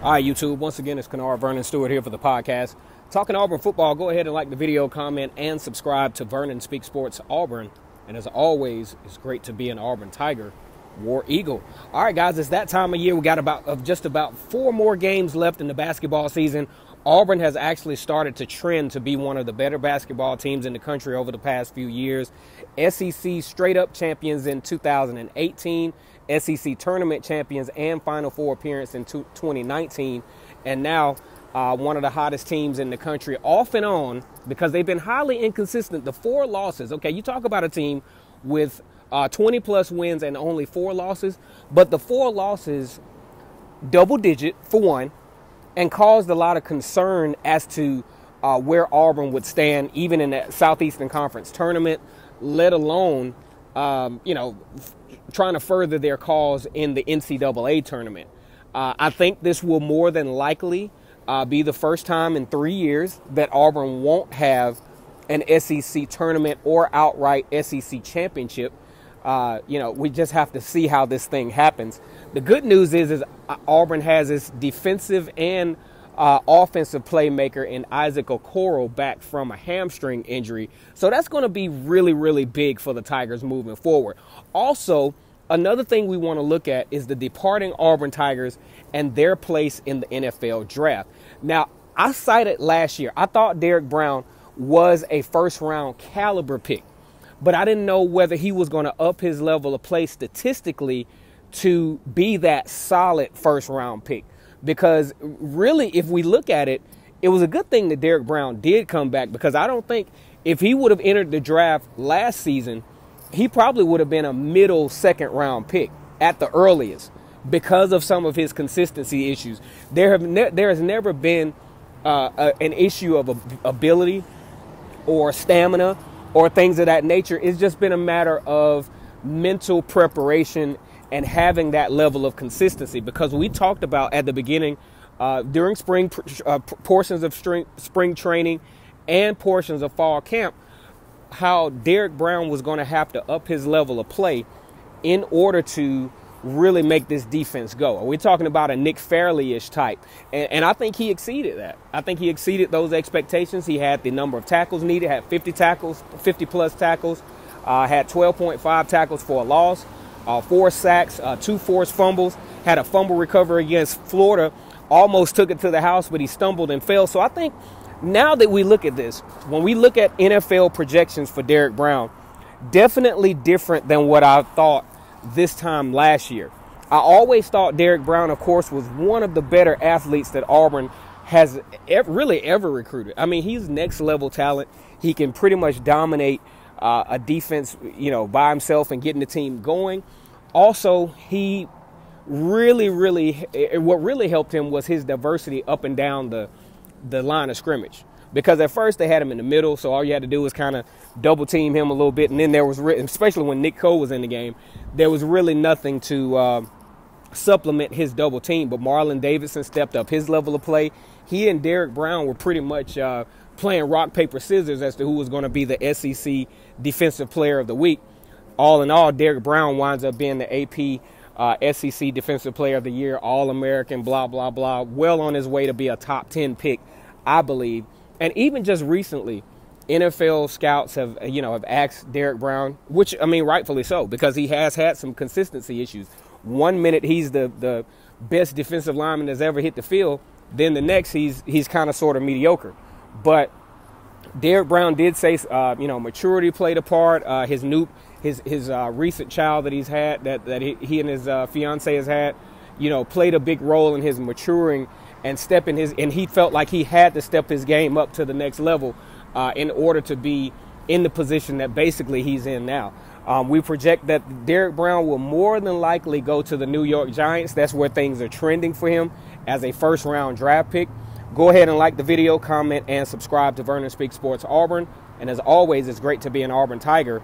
All right, YouTube. Once again, it's Kennard Vernon Stewart here for the podcast. Talking Auburn football, go ahead and like the video, comment, and subscribe to Vernon Speak Sports Auburn. And as always, it's great to be an Auburn Tiger, War Eagle. All right, guys, it's that time of year. We got just about 4 more games left in the basketball season. Auburn has actually started to trend to be one of the better basketball teams in the country over the past few years. SEC straight-up champions in 2018, SEC tournament champions and Final Four appearance in 2019, and now one of the hottest teams in the country off and on because they've been highly inconsistent. The 4 losses, okay, you talk about a team with 20-plus wins and only 4 losses, but the 4 losses, double-digit for one, and caused a lot of concern as to where Auburn would stand even in the Southeastern Conference tournament, let alone, trying to further their cause in the NCAA tournament. I think this will more than likely be the first time in 3 years that Auburn won't have an SEC tournament or outright SEC championship. We just have to see how this thing happens. The good news is Auburn has its defensive and offensive playmaker in Isaac Okoro back from a hamstring injury. So that's going to be really, really big for the Tigers moving forward. Also, another thing we want to look at is the departing Auburn Tigers and their place in the NFL draft. Now, I cited last year, I thought Derrick Brown was a first-round caliber pick, but I didn't know whether he was going to up his level of play statistically to be that solid first-round pick. Because really, if we look at it, it was a good thing that Derrick Brown did come back, because I don't think if he would have entered the draft last season, he probably would have been a middle second-round pick at the earliest because of some of his consistency issues. There has never been an issue of ability or stamina or things of that nature. It's just been a matter of mental preparation and having that level of consistency, because we talked about at the beginning during portions of spring training and portions of fall camp how Derrick Brown was going to have to up his level of play in order to really make this defense go. We're talking about a Nick Fairley-ish type, and I think he exceeded that. I think he exceeded those expectations. He had the number of tackles needed, had 50 tackles, 50-plus tackles, had 12.5 tackles for a loss, 4 sacks, 2 forced fumbles, had a fumble recovery against Florida, almost took it to the house, but he stumbled and fell. So I think now that we look at this, when we look at NFL projections for Derrick Brown, definitely different than what I thought this time last year. I always thought Derrick Brown, of course, was one of the better athletes that Auburn has really ever recruited. I mean, he's next level talent. He can pretty much dominate a defense, by himself and getting the team going. Also, he what really helped him was his diversity up and down the line of scrimmage. Because at first they had him in the middle, so all you had to do was kind of double team him a little bit. And then there was, especially when Nick Cole was in the game, there was really nothing to supplement his double team. But Marlon Davidson stepped up his level of play. He and Derrick Brown were pretty much playing rock, paper, scissors as to who was going to be the SEC Defensive Player of the Week. All in all, Derrick Brown winds up being the AP SEC Defensive Player of the Year, All-American, blah, blah, blah. Well on his way to be a top 10 pick, I believe. And even just recently, NFL scouts have asked Derrick Brown, which, I mean, rightfully so, because he has had some consistency issues. 1 minute he's the best defensive lineman that's ever hit the field. Then the next he's kind of sort of mediocre. But Derrick Brown did say, maturity played a part. His recent child that he's had, that he and his fiance has had, played a big role in his maturing and and he felt like he had to step his game up to the next level in order to be in the position that basically he's in now. We project that Derrick Brown will more than likely go to the New York Giants. That's where things are trending for him as a first-round draft pick. Go ahead and like the video, comment, and subscribe to Vernon Speak Sports Auburn. And as always, it's great to be an Auburn Tiger.